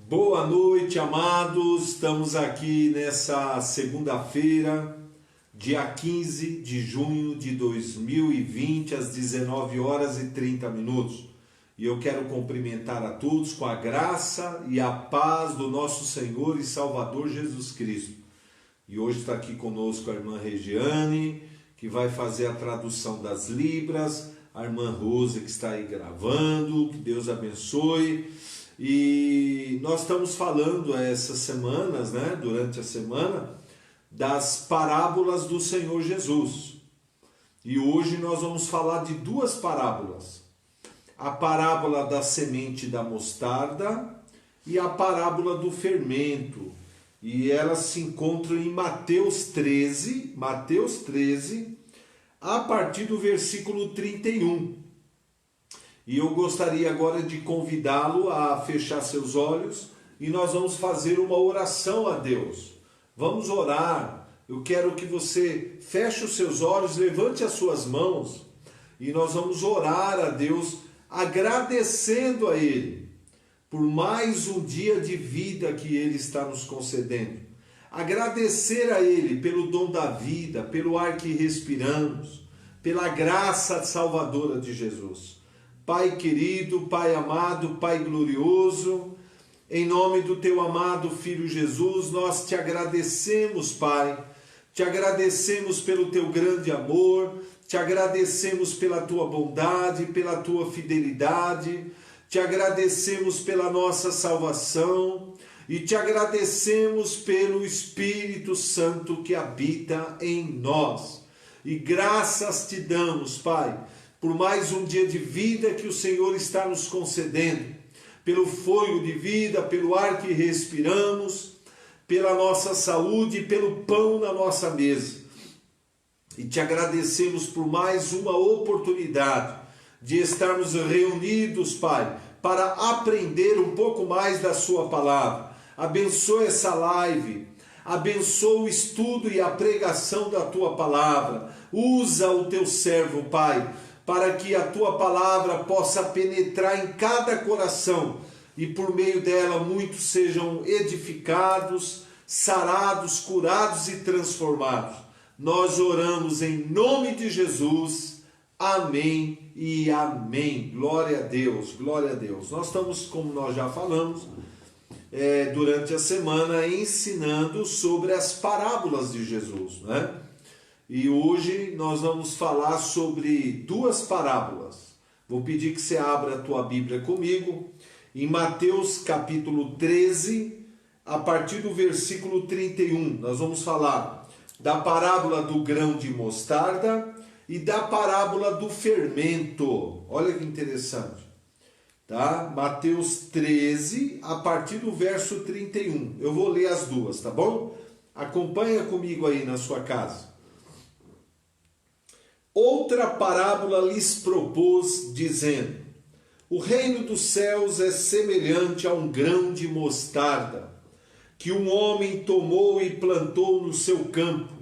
Boa noite, amados. Estamos aqui nessa segunda-feira, dia 15 de junho de 2020, às 19 horas e 30 minutos. E eu quero cumprimentar a todos com a graça e a paz do nosso Senhor e Salvador Jesus Cristo. E hoje está aqui conosco a irmã Regiane, que vai fazer a tradução das Libras, a irmã Rosa, que está aí gravando, que Deus abençoe. E nós estamos falando essas semanas, durante a semana, das parábolas do Senhor Jesus. E hoje nós vamos falar de duas parábolas. A parábola da semente da mostarda e a parábola do fermento. E elas se encontram em Mateus 13, a partir do versículo 31. E eu gostaria agora de convidá-lo a fechar seus olhos e nós vamos fazer uma oração a Deus. Vamos orar. Eu quero que você feche os seus olhos, levante as suas mãos e nós vamos orar a Deus, agradecendo a Ele por mais um dia de vida que Ele está nos concedendo. Agradecer a Ele pelo dom da vida, pelo ar que respiramos, pela graça salvadora de Jesus. Pai querido, Pai amado, Pai glorioso, em nome do Teu amado Filho Jesus, nós Te agradecemos, Pai. Te agradecemos pelo Teu grande amor, Te agradecemos pela Tua bondade, pela Tua fidelidade, Te agradecemos pela nossa salvação e Te agradecemos pelo Espírito Santo que habita em nós. E graças Te damos, Pai, por mais um dia de vida que o Senhor está nos concedendo, pelo fôlego de vida, pelo ar que respiramos, pela nossa saúde e pelo pão na nossa mesa. E Te agradecemos por mais uma oportunidade de estarmos reunidos, Pai, para aprender um pouco mais da Sua palavra. Abençoa essa live, abençoa o estudo e a pregação da Tua palavra. Usa o Teu servo, Pai, para que a Tua palavra possa penetrar em cada coração e por meio dela muitos sejam edificados, sarados, curados e transformados. Nós oramos em nome de Jesus. Amém e amém. Glória a Deus, glória a Deus. Nós estamos, como nós já falamos, durante a semana ensinando sobre as parábolas de Jesus, E hoje nós vamos falar sobre duas parábolas. Vou pedir que você abra a tua Bíblia comigo, em Mateus capítulo 13, a partir do versículo 31. Nós vamos falar da parábola do grão de mostarda e da parábola do fermento. Olha que interessante. Tá? Mateus 13, a partir do verso 31. Eu vou ler as duas, tá bom? Acompanha comigo aí na sua casa. Outra parábola lhes propôs, dizendo: o reino dos céus é semelhante a um grão de mostarda, que um homem tomou e plantou no seu campo,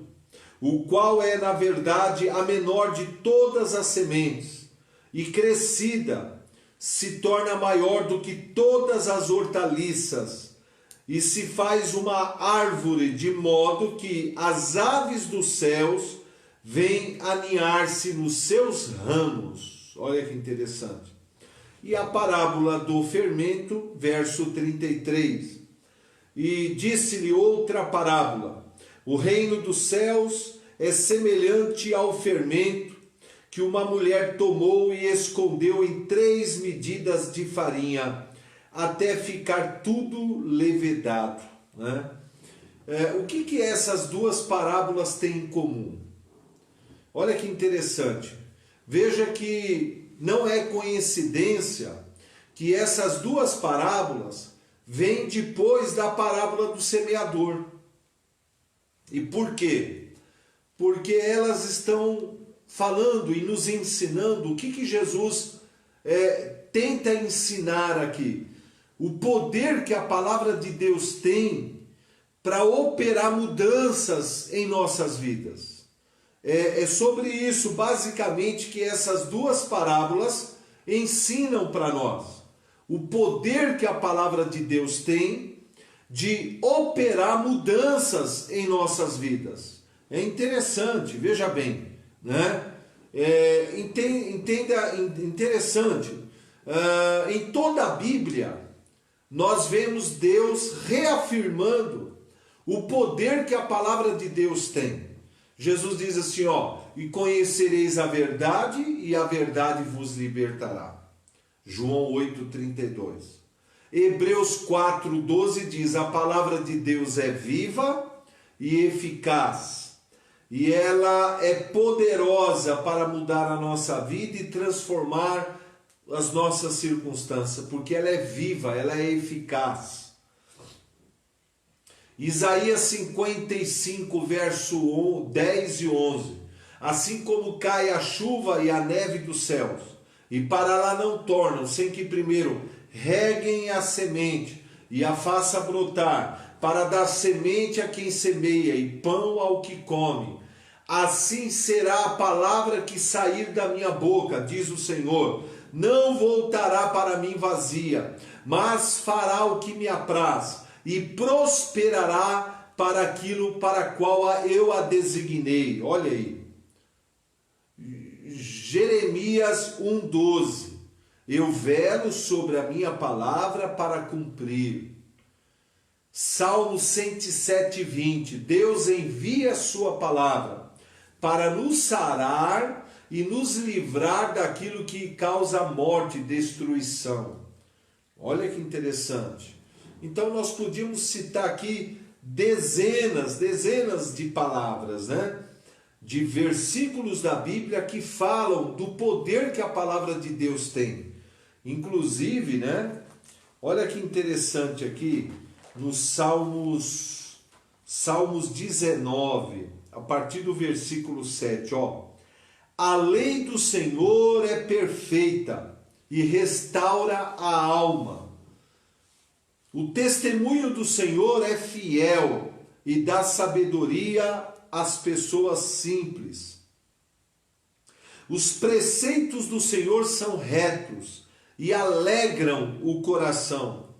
o qual é, na verdade, a menor de todas as sementes, e crescida, se torna maior do que todas as hortaliças, e se faz uma árvore, de modo que as aves dos céus vem aninhar-se nos seus ramos. Olha que interessante. E a parábola do fermento, verso 33. E disse-lhe outra parábola: o reino dos céus é semelhante ao fermento que uma mulher tomou e escondeu em 3 medidas de farinha, até ficar tudo levedado. O que essas duas parábolas têm em comum? Olha que interessante. Veja que não é coincidência que essas duas parábolas vêm depois da parábola do semeador. E por quê? Porque elas estão falando e nos ensinando o que Jesus tenta ensinar aqui. O poder que a palavra de Deus tem para operar mudanças em nossas vidas. É sobre isso, basicamente, que essas duas parábolas ensinam para nós. o poder que a palavra de Deus tem de operar mudanças em nossas vidas. É interessante, veja bem, né? Entenda, interessante. Em toda a Bíblia, nós vemos Deus reafirmando o poder que a palavra de Deus tem. Jesus diz assim, e conhecereis a verdade e a verdade vos libertará. João 8,32. Hebreus 4,12 diz, a palavra de Deus é viva e eficaz, e ela é poderosa para mudar a nossa vida e transformar as nossas circunstâncias, porque ela é viva, ela é eficaz. Isaías 55, verso 10 e 11. Assim como cai a chuva e a neve dos céus, e para lá não tornam, sem que primeiro reguem a semente e a faça brotar, para dar semente a quem semeia e pão ao que come. Assim será a palavra que sair da minha boca, diz o Senhor. Não voltará para mim vazia, mas fará o que me apraz e prosperará para aquilo para qual eu a designei. Olha aí. Jeremias 1,12. Eu velo sobre a minha palavra para cumprir. Salmo 107,20. Deus envia a sua palavra para nos sarar e nos livrar daquilo que causa morte e destruição. Olha que interessante. Então nós podíamos citar aqui dezenas de palavras, né? De versículos da Bíblia que falam do poder que a palavra de Deus tem. Inclusive, né? Olha que interessante aqui, nos Salmos 19, a partir do versículo 7, A lei do Senhor é perfeita e restaura a alma. O testemunho do Senhor é fiel e dá sabedoria às pessoas simples. Os preceitos do Senhor são retos e alegram o coração.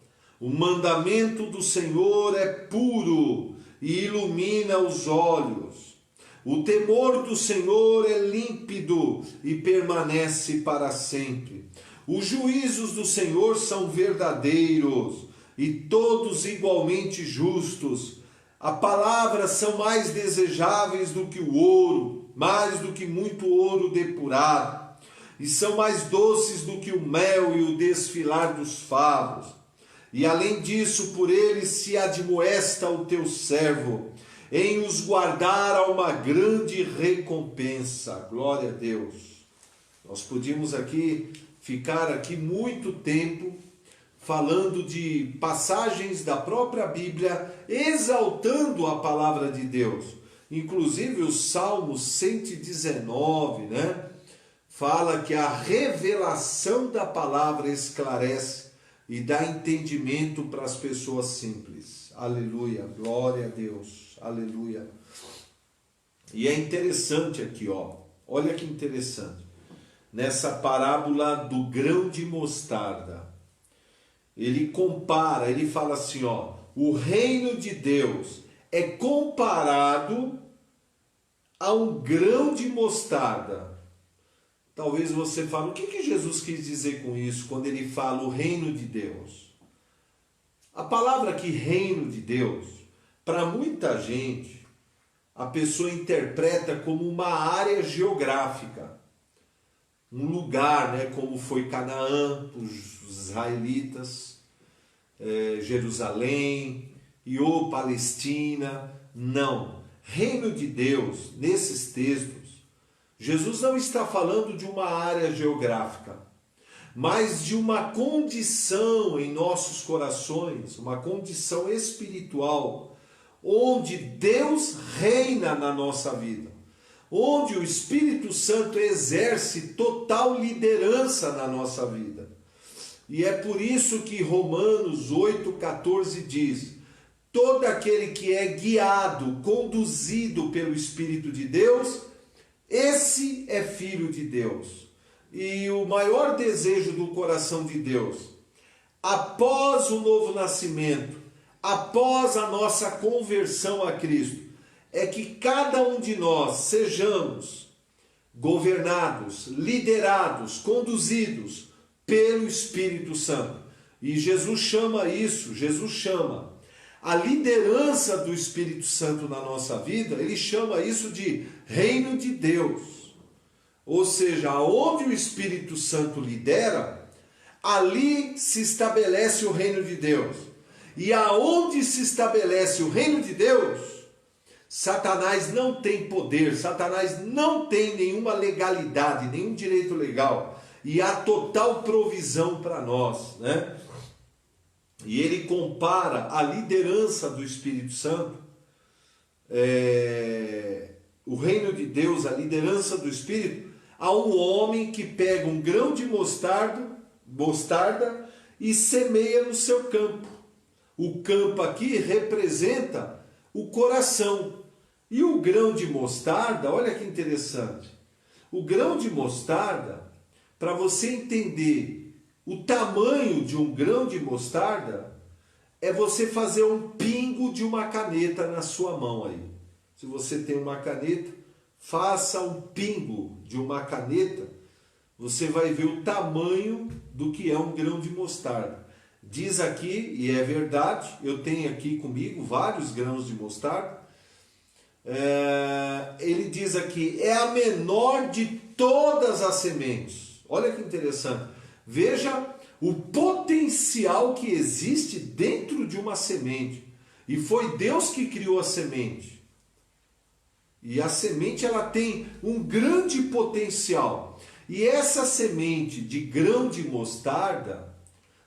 O mandamento do Senhor é puro e ilumina os olhos. O temor do Senhor é límpido e permanece para sempre. Os juízos do Senhor são verdadeiros e todos igualmente justos. As palavras são mais desejáveis do que o ouro, mais do que muito ouro depurado, e são mais doces do que o mel e o desfilar dos favos. E além disso, por eles se admoesta o teu servo, em os guardar a uma grande recompensa. Glória a Deus. Nós podíamos ficar aqui muito tempo falando de passagens da própria Bíblia, exaltando a palavra de Deus. Inclusive o Salmo 119, né? Fala que a revelação da palavra esclarece e dá entendimento para as pessoas simples. Aleluia, glória a Deus, aleluia. E é interessante aqui, olha que interessante. Nessa parábola do grão de mostarda, ele compara, ele fala assim, o reino de Deus é comparado a um grão de mostarda. Talvez você fale, o que Jesus quis dizer com isso, quando ele fala o reino de Deus? A palavra aqui, reino de Deus, para muita gente, a pessoa interpreta como uma área geográfica. Um lugar, né, como foi Canaã, os israelitas, Jerusalém, Palestina. Não. Reino de Deus, nesses textos, Jesus não está falando de uma área geográfica, mas de uma condição em nossos corações, uma condição espiritual, onde Deus reina na nossa vida, onde o Espírito Santo exerce total liderança na nossa vida. E é por isso que Romanos 8,14 diz, todo aquele que é guiado, conduzido pelo Espírito de Deus, esse é filho de Deus. E o maior desejo do coração de Deus após o novo nascimento, após a nossa conversão a Cristo, é que cada um de nós sejamos governados, liderados, conduzidos pelo Espírito Santo. E Jesus chama a liderança do Espírito Santo na nossa vida, ele chama isso de reino de Deus. Ou seja, aonde o Espírito Santo lidera, ali se estabelece o reino de Deus. E aonde se estabelece o reino de Deus, Satanás não tem poder, Satanás não tem nenhuma legalidade, nenhum direito legal. E há total provisão para nós, né? E ele compara a liderança do Espírito Santo, o reino de Deus, a liderança do Espírito, a um homem que pega um grão de mostarda e semeia no seu campo. O campo aqui representa o coração. E o grão de mostarda, olha que interessante. O grão de mostarda, para você entender o tamanho de um grão de mostarda, é você fazer um pingo de uma caneta na sua mão aí. Se você tem uma caneta, faça um pingo de uma caneta, você vai ver o tamanho do que é um grão de mostarda. Diz aqui, e é verdade, eu tenho aqui comigo vários grãos de mostarda, ele diz aqui, é a menor de todas as sementes. Olha que interessante. Veja o potencial que existe dentro de uma semente. E foi Deus que criou a semente. E a semente ela tem um grande potencial. E essa semente de grão de mostarda,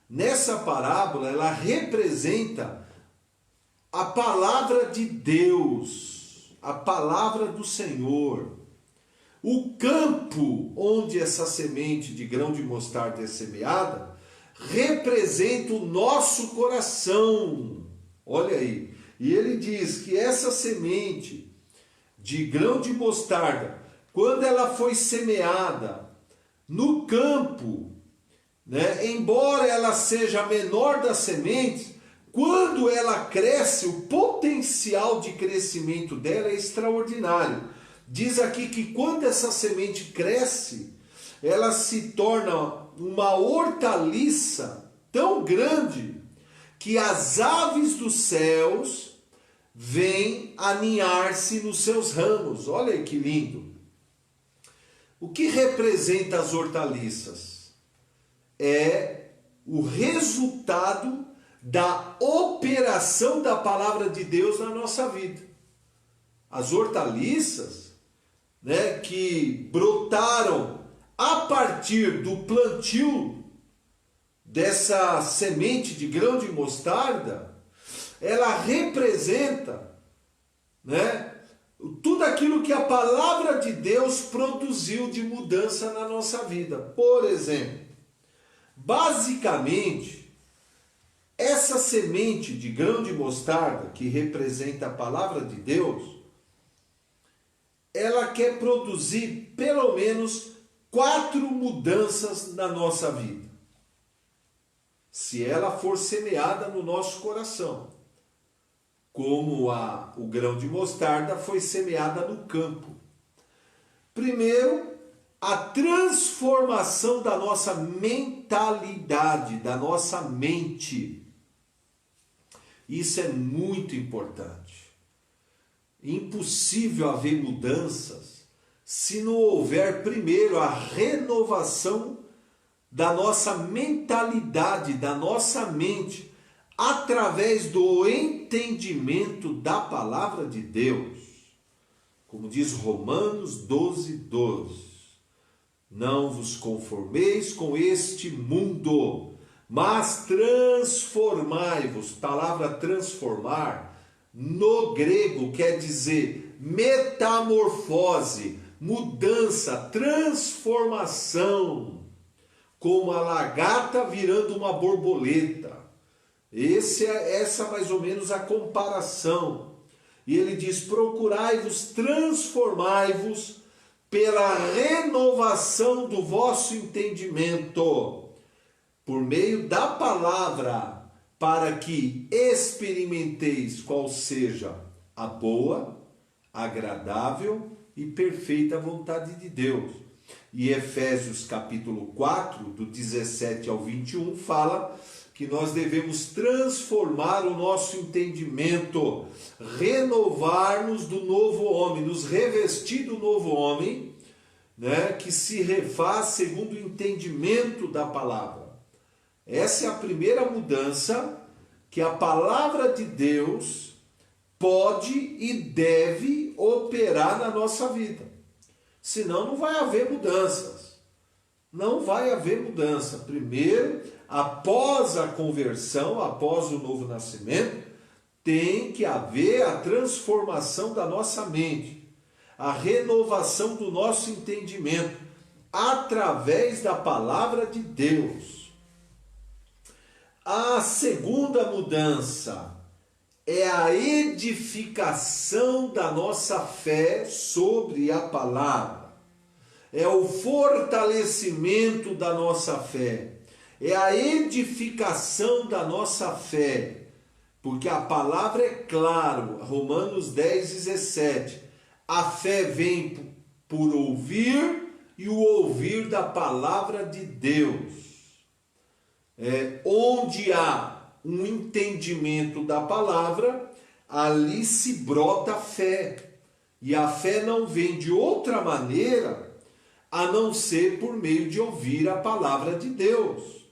nessa parábola, ela representa a palavra de Deus, a palavra do Senhor. O campo onde essa semente de grão de mostarda é semeada representa o nosso coração. Olha aí. E ele diz que essa semente de grão de mostarda, quando ela foi semeada no campo, né, embora ela seja a menor das sementes, quando ela cresce, o potencial de crescimento dela é extraordinário. Diz aqui que quando essa semente cresce, ela se torna uma hortaliça tão grande que as aves dos céus vêm aninhar-se nos seus ramos. Olha aí que lindo! O que representa as hortaliças? É o resultado da operação da palavra de Deus na nossa vida. As hortaliças, né, que brotaram a partir do plantio dessa semente de grão de mostarda, ela representa, né, tudo aquilo que a palavra de Deus produziu de mudança na nossa vida. Por exemplo, basicamente, essa semente de grão de mostarda, que representa a palavra de Deus, ela quer produzir pelo menos 4 mudanças na nossa vida. Se ela for semeada no nosso coração, como o grão de mostarda foi semeada no campo. Primeiro, a transformação da nossa mentalidade, da nossa mente. Isso é muito importante. Impossível haver mudanças se não houver primeiro a renovação da nossa mentalidade, da nossa mente, através do entendimento da palavra de Deus. Como diz Romanos 12:12. Não vos conformeis com este mundo, mas transformai-vos. Palavra transformar, no grego quer dizer metamorfose, mudança, transformação, como a lagarta virando uma borboleta. Essa é mais ou menos a comparação. E ele diz, procurai-vos, transformai-vos pela renovação do vosso entendimento. por meio da palavra, para que experimenteis qual seja a boa, agradável e perfeita vontade de Deus. E Efésios capítulo 4, do 17 ao 21, fala que nós devemos transformar o nosso entendimento, renovar-nos do novo homem, nos revestir do novo homem, né, que se refaz segundo o entendimento da palavra. Essa é a primeira mudança que a palavra de Deus pode e deve operar na nossa vida. Senão não vai haver mudanças. Não vai haver mudança. Primeiro, após a conversão, após o novo nascimento, tem que haver a transformação da nossa mente, a renovação do nosso entendimento, através da palavra de Deus. A segunda mudança é a edificação da nossa fé sobre a palavra. É o fortalecimento da nossa fé. É a edificação da nossa fé. Porque a palavra é claro, Romanos 10, 17. A fé vem por ouvir e o ouvir da palavra de Deus. Onde há um entendimento da palavra, ali se brota a fé. E a fé não vem de outra maneira a não ser por meio de ouvir a palavra de Deus.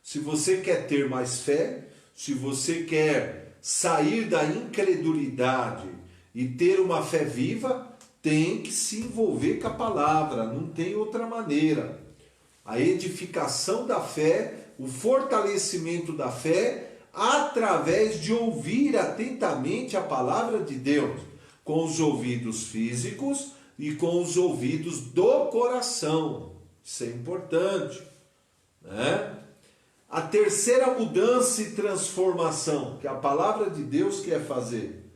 Se você quer ter mais fé, se você quer sair da incredulidade e ter uma fé viva, tem que se envolver com a palavra, não tem outra maneira. A edificação da fé, o fortalecimento da fé, através de ouvir atentamente a palavra de Deus, com os ouvidos físicos e com os ouvidos do coração. Isso é importante, né? A terceira mudança e transformação que a palavra de Deus quer fazer,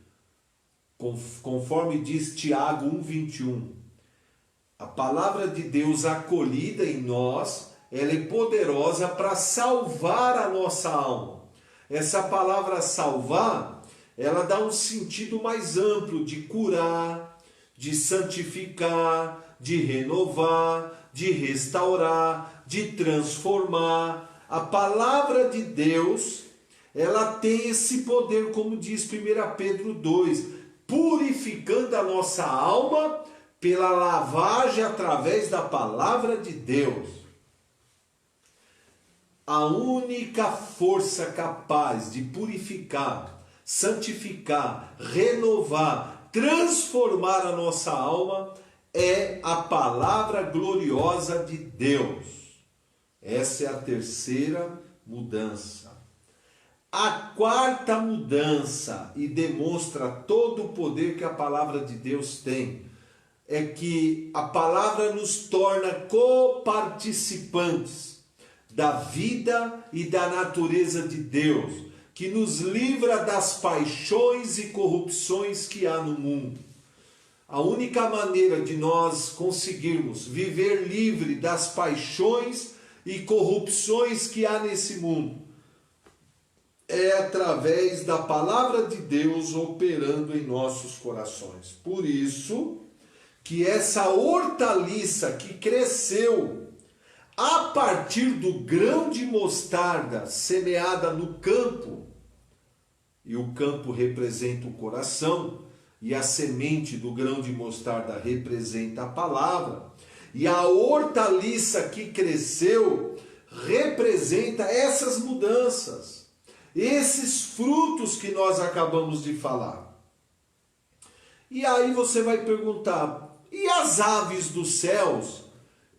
conforme diz Tiago 1,21, a palavra de Deus acolhida em nós, ela é poderosa para salvar a nossa alma. Essa palavra salvar, ela dá um sentido mais amplo de curar, de santificar, de renovar, de restaurar, de transformar. A palavra de Deus, ela tem esse poder, como diz 1 Pedro 2, purificando a nossa alma pela lavagem através da palavra de Deus. A única força capaz de purificar, santificar, renovar, transformar a nossa alma é a palavra gloriosa de Deus. Essa é a terceira mudança. A quarta mudança, e demonstra todo o poder que a palavra de Deus tem, é que a palavra nos torna coparticipantes da vida e da natureza de Deus, que nos livra das paixões e corrupções que há no mundo. A única maneira de nós conseguirmos viver livre das paixões e corrupções que há nesse mundo é através da palavra de Deus operando em nossos corações. Por isso que essa hortaliça que cresceu a partir do grão de mostarda semeada no campo, e o campo representa o coração, e a semente do grão de mostarda representa a palavra, e a hortaliça que cresceu representa essas mudanças, esses frutos que nós acabamos de falar. E aí você vai perguntar, e as aves dos céus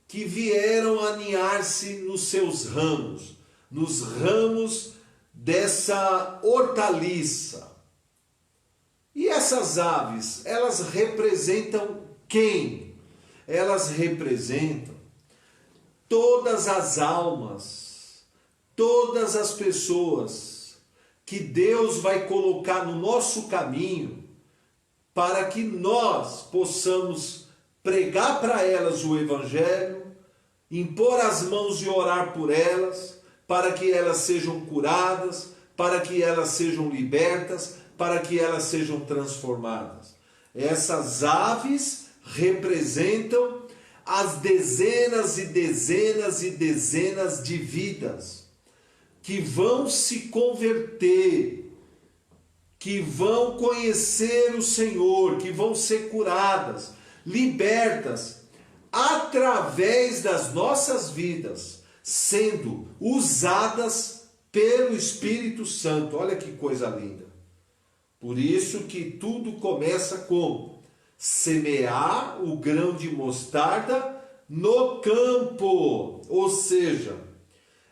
que vieram aninhar-se nos seus ramos, nos ramos dessa hortaliça? E essas aves, elas representam quem? Elas representam todas as almas, todas as pessoas que Deus vai colocar no nosso caminho para que nós possamos pregar para elas o Evangelho, impor as mãos e orar por elas, para que elas sejam curadas, para que elas sejam libertas, para que elas sejam transformadas. Essas aves representam as dezenas e dezenas e dezenas de vidas que vão se converter, que vão conhecer o Senhor, que vão ser curadas, libertas, através das nossas vidas, sendo usadas pelo Espírito Santo. Olha que coisa linda. Por isso que tudo começa com semear o grão de mostarda no campo. Ou seja,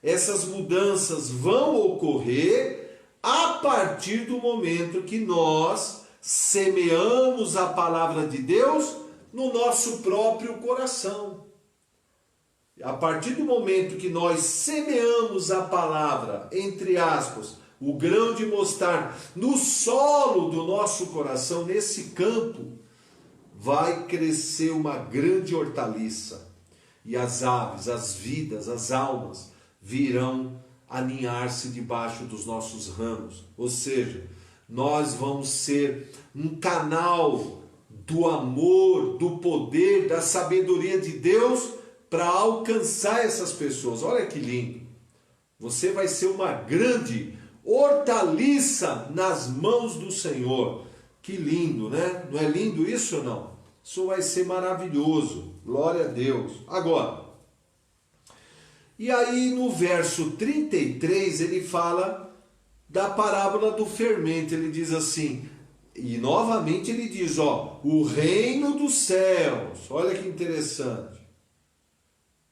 essas mudanças vão ocorrer a partir do momento que nós semeamos a palavra de Deus no nosso próprio coração. A partir do momento que nós semeamos a palavra, entre aspas, o grão de mostarda, no solo do nosso coração, nesse campo, vai crescer uma grande hortaliça. E as aves, as vidas, as almas virão aninhar-se debaixo dos nossos ramos. Ou seja, nós vamos ser um canal do amor, do poder, da sabedoria de Deus para alcançar essas pessoas. Olha que lindo! Você vai ser uma grande hortaliça nas mãos do Senhor. Que lindo, né? Não é lindo isso ou não? Isso vai ser maravilhoso. Glória a Deus. Agora, e aí no verso 33 ele fala da parábola do fermento. Ele diz assim, e novamente ele diz, o reino dos céus. Olha que interessante.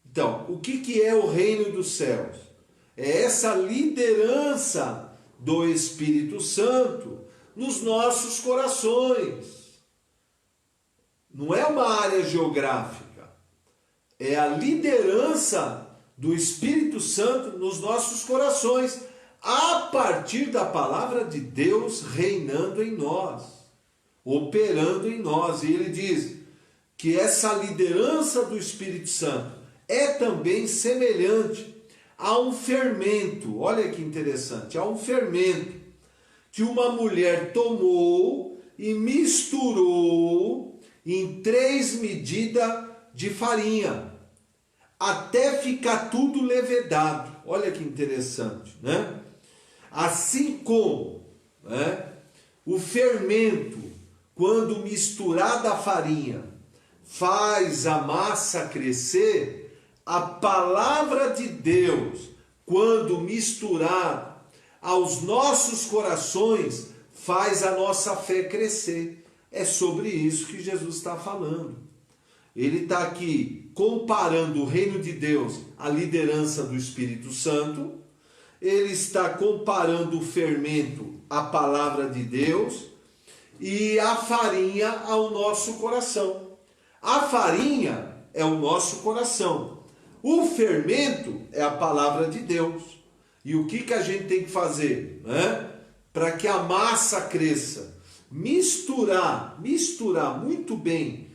Então, o que é o reino dos céus? É essa liderança do Espírito Santo nos nossos corações. Não é uma área geográfica. É a liderança do Espírito Santo nos nossos corações, a partir da palavra de Deus reinando em nós, operando em nós. E ele diz que essa liderança do Espírito Santo é também semelhante a um fermento. Olha que interessante, a um fermento que uma mulher tomou e misturou em 3 medidas de farinha, até ficar tudo levedado. Olha que interessante, né? Assim como, né, o fermento, quando misturado à farinha, faz a massa crescer, a palavra de Deus, quando misturada aos nossos corações, faz a nossa fé crescer. É sobre isso que Jesus está falando. Ele está aqui comparando o reino de Deus à liderança do Espírito Santo. Ele está comparando o fermento à palavra de Deus e a farinha ao nosso coração. A farinha é o nosso coração. O fermento é a palavra de Deus. E o que a gente tem que fazer, né? Para que a massa cresça? Misturar muito bem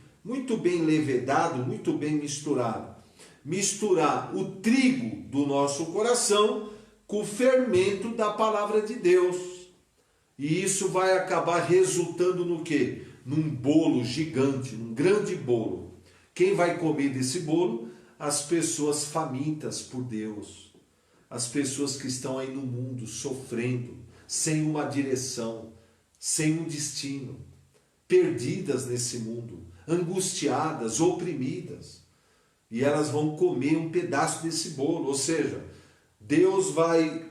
levedado, muito bem misturado. Misturar o trigo do nosso coração com o fermento da palavra de Deus. E isso vai acabar resultando no quê? Num bolo gigante, num grande bolo. Quem vai comer desse bolo? As pessoas famintas por Deus. As pessoas que estão aí no mundo sofrendo, sem uma direção, sem um destino, perdidas nesse mundo, angustiadas, oprimidas. E elas vão comer um pedaço desse bolo. Ou seja, Deus vai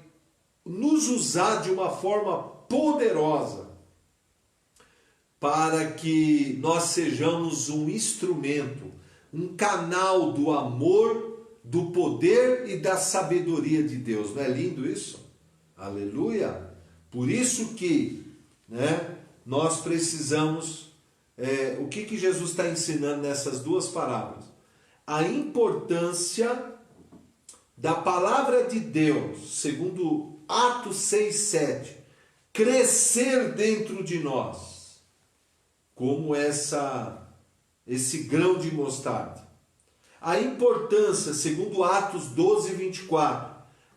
nos usar de uma forma poderosa para que nós sejamos um instrumento, um canal do amor, do poder e da sabedoria de Deus. Não é lindo isso? Aleluia! Por isso que, né, nós precisamos... o que Jesus está ensinando nessas duas parábolas? A importância da palavra de Deus, segundo Atos 6:7, crescer dentro de nós, como esse grão de mostarda. A importância, segundo Atos 12:24,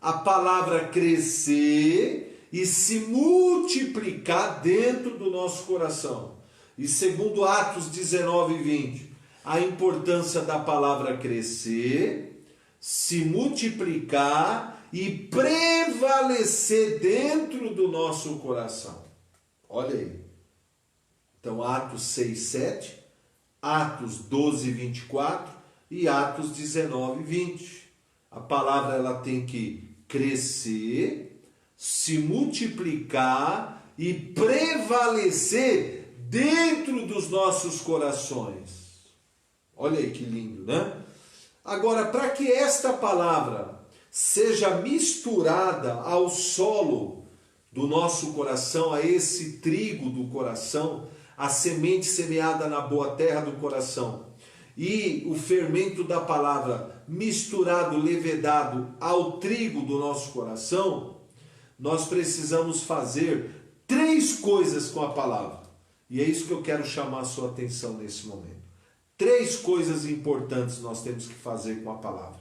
a palavra crescer e se multiplicar dentro do nosso coração. E segundo Atos 19, 20, a importância da palavra crescer, se multiplicar e prevalecer dentro do nosso coração. Olha aí. Então, Atos 6, 7, Atos 12, 24 e Atos 19, 20. A palavra ela tem que crescer, se multiplicar e prevalecer dentro dos nossos corações. Olha aí que lindo, né? Agora, para que esta palavra seja misturada ao solo do nosso coração, a esse trigo do coração, a semente semeada na boa terra do coração, e o fermento da palavra misturado, levedado ao trigo do nosso coração, nós precisamos fazer 3 coisas com a palavra. E é isso que eu quero chamar a sua atenção nesse momento. 3 coisas importantes nós temos que fazer com a palavra.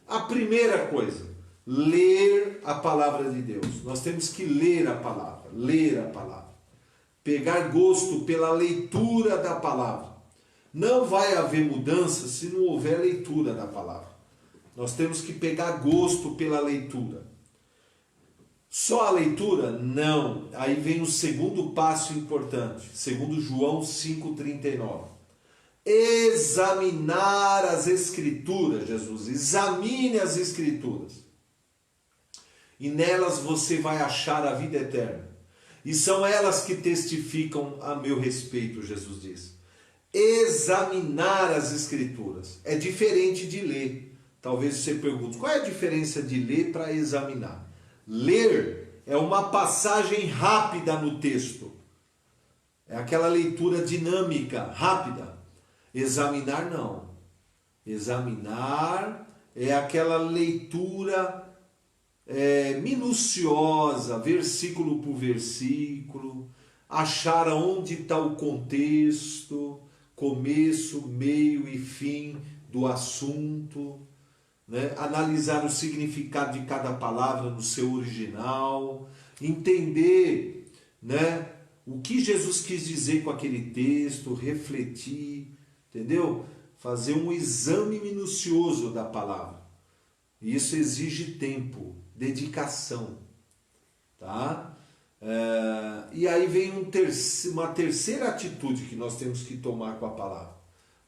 A primeira coisa, ler a palavra de Deus. Nós temos que ler a palavra, pegar gosto pela leitura da palavra. Não vai haver mudança se não houver leitura da palavra. Nós temos que pegar gosto pela leitura. Só a leitura? Não. Aí vem o segundo passo importante, segundo João 5,39. Examinar as Escrituras, Jesus. Examine as Escrituras. E nelas você vai achar a vida eterna. E são elas que testificam a meu respeito, Jesus diz. Examinar as Escrituras. É diferente de ler. Talvez você pergunte, qual é a diferença de ler para examinar? Ler é uma passagem rápida no texto. É aquela leitura dinâmica, rápida. Examinar não. Examinar é aquela leitura minuciosa, versículo por versículo, achar onde está o contexto, começo, meio e fim do assunto, né? Analisar o significado de cada palavra no seu original, entender, né, o que Jesus quis dizer com aquele texto, refletir, entendeu? Fazer um exame minucioso da palavra. Isso exige tempo, dedicação, tá? E aí vem uma terceira atitude que nós temos que tomar com a palavra.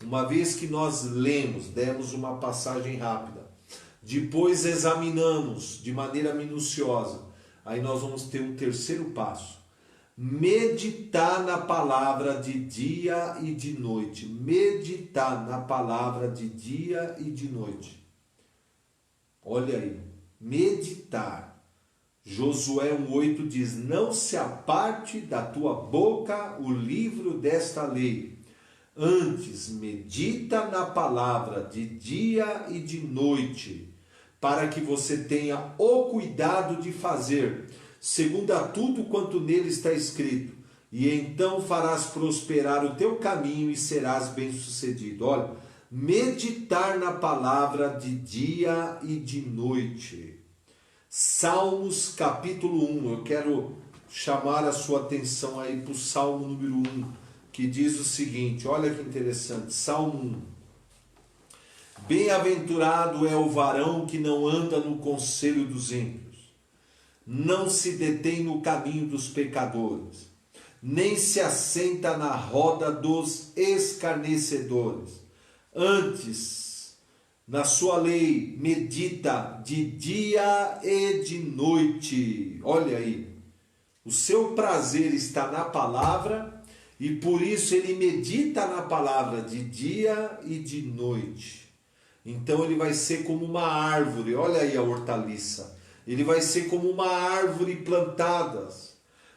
Uma vez que nós lemos, demos uma passagem rápida, depois examinamos de maneira minuciosa, aí nós vamos ter um terceiro passo. Meditar na palavra de dia e de noite. Meditar na palavra de dia e de noite. Olha aí, meditar. Josué 1,8 diz, não se aparte da tua boca o livro desta lei. Antes, medita na palavra de dia e de noite, para que você tenha o cuidado de fazer, segundo a tudo quanto nele está escrito, e então farás prosperar o teu caminho e serás bem-sucedido. Olha, meditar na palavra de dia e de noite. Salmos capítulo 1, eu quero chamar a sua atenção aí para o Salmo número 1, que diz o seguinte, olha que interessante, Salmo 1. Bem-aventurado é o varão que não anda no conselho dos ímpios, não se detém no caminho dos pecadores, nem se assenta na roda dos escarnecedores. Antes, na sua lei, medita de dia e de noite. Olha aí, o seu prazer está na palavra e por isso ele medita na palavra de dia e de noite. Então ele vai ser como uma árvore, olha aí a hortaliça. Ele vai ser como uma árvore plantada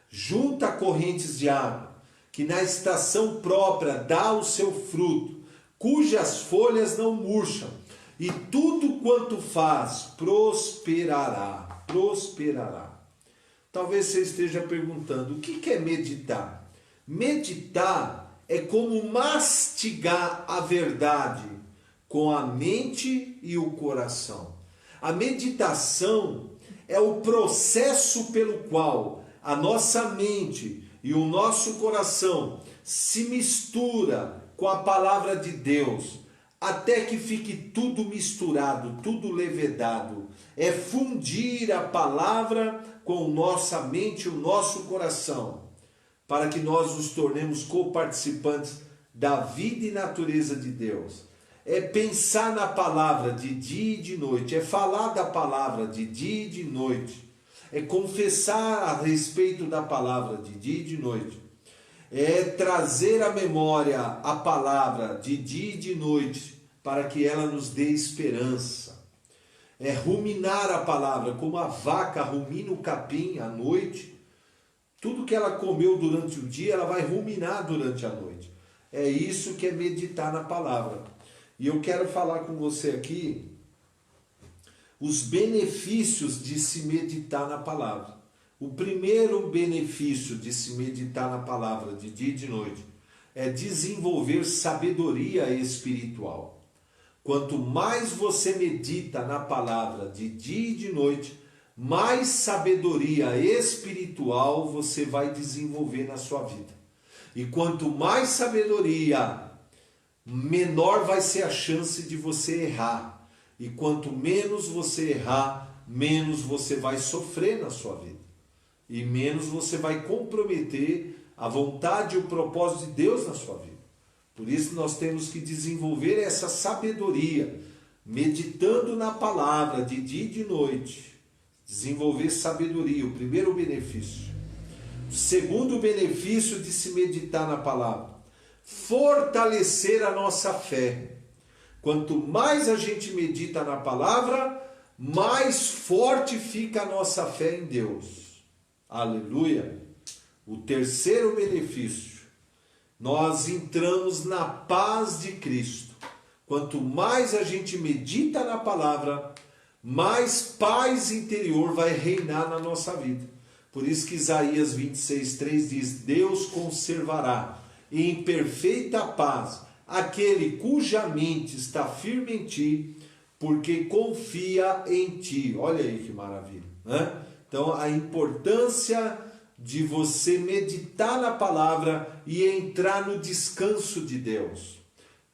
junto a correntes de água, que na estação própria dá o seu fruto, cujas folhas não murcham, e tudo quanto faz prosperará. Prosperará. Talvez você esteja perguntando, o que é meditar? Meditar é como mastigar a verdade com a mente e o coração. A meditação é o processo pelo qual a nossa mente e o nosso coração se mistura com a palavra de Deus, até que fique tudo misturado, tudo levedado. É fundir a palavra com nossa mente e o nosso coração, para que nós nos tornemos coparticipantes da vida e natureza de Deus. É pensar na palavra de dia e de noite, é falar da palavra de dia e de noite, é confessar a respeito da palavra de dia e de noite, é trazer à memória a palavra de dia e de noite, para que ela nos dê esperança. É ruminar a palavra, como a vaca rumina o capim à noite. Tudo que ela comeu durante o dia, ela vai ruminar durante a noite. É isso que é meditar na palavra. E eu quero falar com você aqui os benefícios de se meditar na palavra. O primeiro benefício de se meditar na palavra de dia e de noite é desenvolver sabedoria espiritual. Quanto mais você medita na palavra de dia e de noite, mais sabedoria espiritual você vai desenvolver na sua vida. E quanto mais sabedoria, menor vai ser a chance de você errar. E quanto menos você errar, menos você vai sofrer na sua vida. E menos você vai comprometer a vontade e o propósito de Deus na sua vida. Por isso nós temos que desenvolver essa sabedoria, meditando na palavra de dia e de noite. Desenvolver sabedoria, o primeiro benefício. O segundo benefício de se meditar na palavra: fortalecer a nossa fé. Quanto mais a gente medita na palavra, mais forte fica a nossa fé em Deus. Aleluia! O terceiro benefício: nós entramos na paz de Cristo. Quanto mais a gente medita na palavra, mais paz interior vai reinar na nossa vida. Por isso que Isaías 26:3 diz: Deus conservará em perfeita paz aquele cuja mente está firme em ti, porque confia em ti. Olha aí que maravilha, né? Então a importância de você meditar na palavra e entrar no descanso de Deus.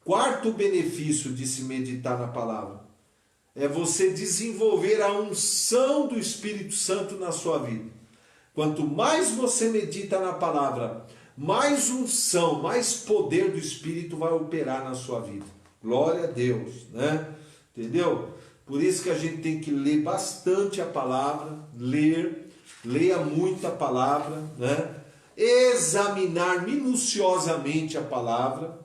Quarto benefício de se meditar na palavra é você desenvolver a unção do Espírito Santo na sua vida. Quanto mais você medita na palavra, mais unção, mais poder do Espírito vai operar na sua vida. Glória a Deus, né? Entendeu? Por isso que a gente tem que ler bastante a palavra, leia muito a palavra, né? Examinar minuciosamente a palavra,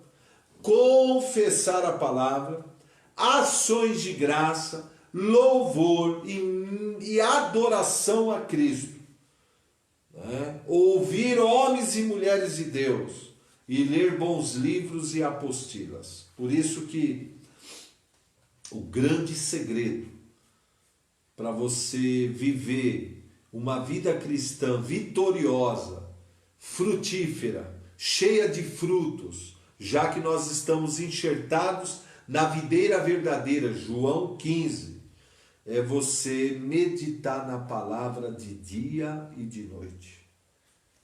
confessar a palavra, ações de graça, louvor e adoração a Cristo. Né? Ouvir homens e mulheres de Deus e ler bons livros e apostilas. Por isso que o grande segredo para você viver uma vida cristã vitoriosa, frutífera, cheia de frutos, já que nós estamos enxertados na videira verdadeira, João 15, é você meditar na palavra de dia e de noite.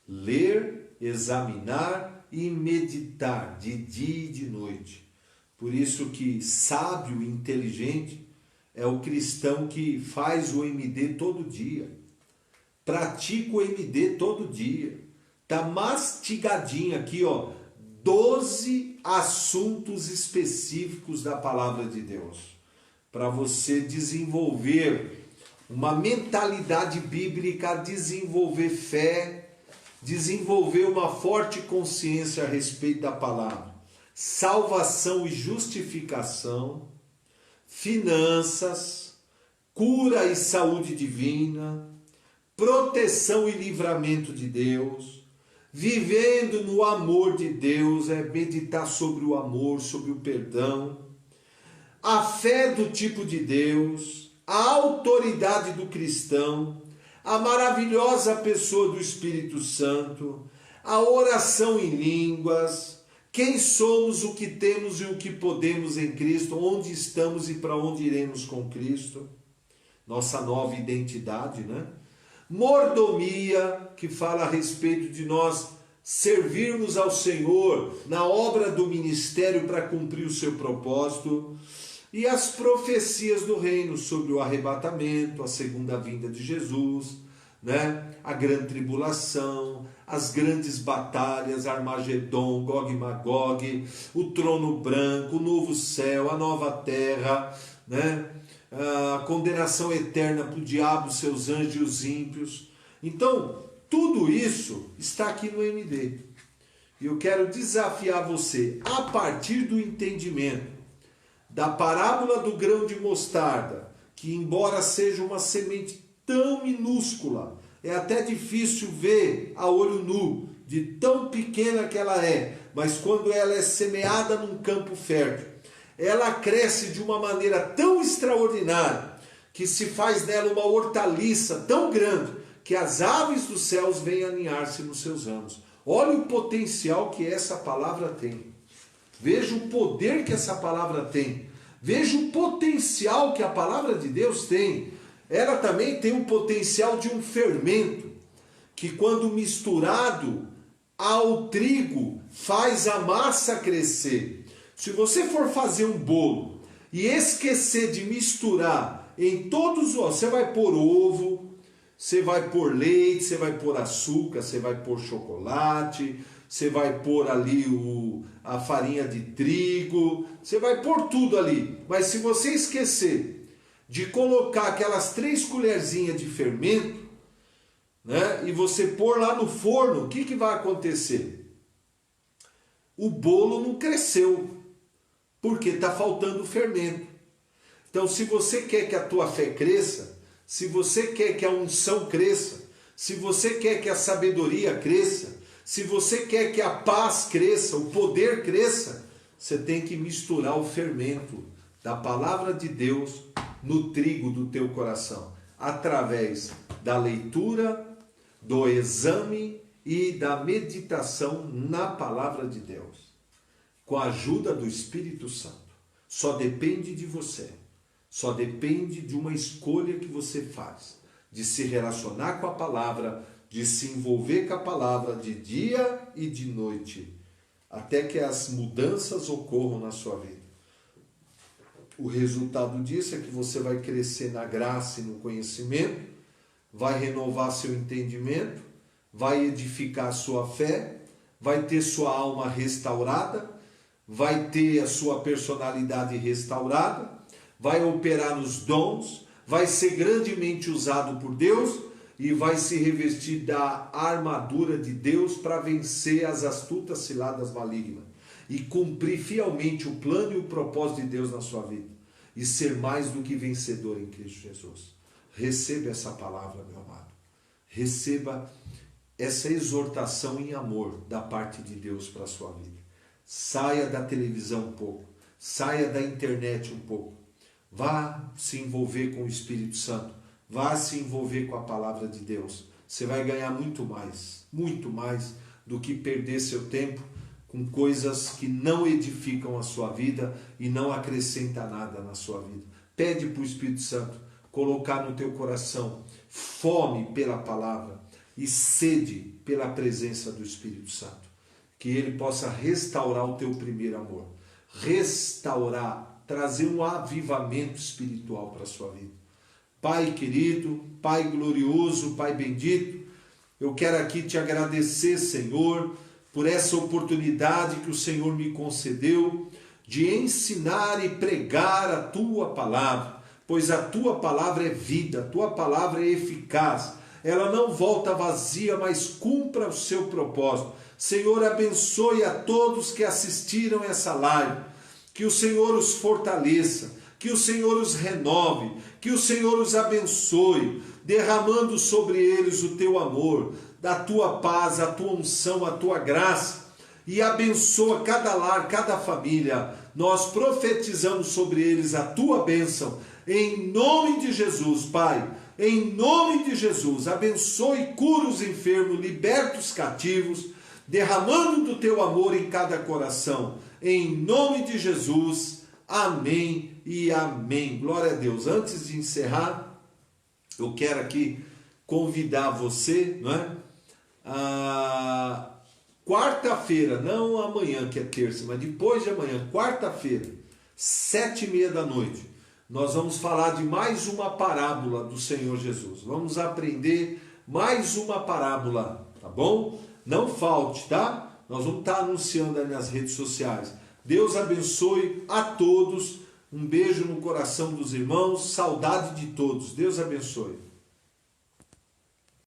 Ler, examinar e meditar de dia e de noite. Por isso que sábio e inteligente é o cristão que faz o MD todo dia. Pratica o MD todo dia. Está mastigadinho aqui, ó, 12 assuntos específicos da palavra de Deus, para você desenvolver uma mentalidade bíblica, desenvolver fé, desenvolver uma forte consciência a respeito da palavra, salvação e justificação, finanças, cura e saúde divina, proteção e livramento de Deus, vivendo no amor de Deus, é meditar sobre o amor, sobre o perdão, a fé do tipo de Deus, a autoridade do cristão, a maravilhosa pessoa do Espírito Santo, a oração em línguas, quem somos, o que temos e o que podemos em Cristo, onde estamos e para onde iremos com Cristo. nossa nova identidade, né? Mordomia, que fala a respeito de nós servirmos ao Senhor na obra do ministério para cumprir o seu propósito. E as profecias do reino sobre o arrebatamento, a segunda vinda de Jesus, né? A grande tribulação, as grandes batalhas, Armagedon, Gog e Magog, o trono branco, o novo céu, a nova terra, né? A condenação eterna para o diabo, seus anjos e os ímpios. Então, tudo isso está aqui no MD. E eu quero desafiar você, a partir do entendimento da parábola do grão de mostarda, que embora seja uma semente tão minúscula, é até difícil ver a olho nu, de tão pequena que ela é, mas quando ela é semeada num campo fértil, ela cresce de uma maneira tão extraordinária, que se faz dela uma hortaliça tão grande, que as aves dos céus vêm aninhar-se nos seus ramos. Olha o potencial que essa palavra tem. Veja o poder que essa palavra tem. Veja o potencial que a palavra de Deus tem. Ela também tem o potencial de um fermento, que quando misturado ao trigo, faz a massa crescer. Se você for fazer um bolo e esquecer de misturar em todos os... Você vai pôr ovo, você vai pôr leite, você vai pôr açúcar, você vai pôr chocolate, você vai pôr ali a farinha de trigo, você vai pôr tudo ali. Mas se você esquecer de colocar aquelas 3 colherzinhas de fermento, né, e você pôr lá no forno, o que vai acontecer? O bolo não cresceu, porque está faltando fermento. Então, se você quer que a tua fé cresça, se você quer que a unção cresça, se você quer que a sabedoria cresça, se você quer que a paz cresça, o poder cresça, você tem que misturar o fermento da palavra de Deus no trigo do teu coração, através da leitura, do exame e da meditação na palavra de Deus, com a ajuda do Espírito Santo. Só depende de você, só depende de uma escolha que você faz, de se relacionar com a palavra, de se envolver com a palavra de dia e de noite, até que as mudanças ocorram na sua vida. O resultado disso é que você vai crescer na graça e no conhecimento, vai renovar seu entendimento, vai edificar a sua fé, vai ter sua alma restaurada, vai ter a sua personalidade restaurada, vai operar nos dons, vai ser grandemente usado por Deus e vai se revestir da armadura de Deus para vencer as astutas ciladas malignas e cumprir fielmente o plano e o propósito de Deus na sua vida e ser mais do que vencedor em Cristo Jesus. Receba essa palavra, meu amado. Receba essa exortação em amor da parte de Deus para a sua vida. Saia da televisão um pouco, saia da internet um pouco. Vá se envolver com o Espírito Santo. Vá se envolver com a palavra de Deus. Você vai ganhar muito mais do que perder seu tempo com coisas que não edificam a sua vida e não acrescentam nada na sua vida. Pede para o Espírito Santo colocar no teu coração fome pela palavra e sede pela presença do Espírito Santo. Que ele possa restaurar o teu primeiro amor. Restaurar, trazer um avivamento espiritual para a sua vida. Pai querido, Pai glorioso, Pai bendito, eu quero aqui te agradecer, Senhor, por essa oportunidade que o Senhor me concedeu de ensinar e pregar a Tua palavra, pois a Tua palavra é vida, a Tua palavra é eficaz, ela não volta vazia, mas cumpra o seu propósito. Senhor, abençoe a todos que assistiram essa live, que o Senhor os fortaleça, que o Senhor os renove, que o Senhor os abençoe, derramando sobre eles o teu amor, da tua paz, a tua unção, a tua graça, e abençoa cada lar, cada família. Nós profetizamos sobre eles a tua bênção, em nome de Jesus, Pai, em nome de Jesus. Abençoe e cura os enfermos, liberta os cativos, derramando do teu amor em cada coração, em nome de Jesus. Amém e amém. Glória a Deus. Antes de encerrar, eu quero aqui convidar você, não é? Quarta-feira, não amanhã que é terça, mas depois de amanhã, quarta-feira, 7h30 da noite, nós vamos falar de mais uma parábola do Senhor Jesus. Vamos aprender mais uma parábola, tá bom? Não falte, tá? Nós vamos estar anunciando aí nas redes sociais. Deus abençoe a todos. Um beijo no coração dos irmãos. Saudade de todos. Deus abençoe.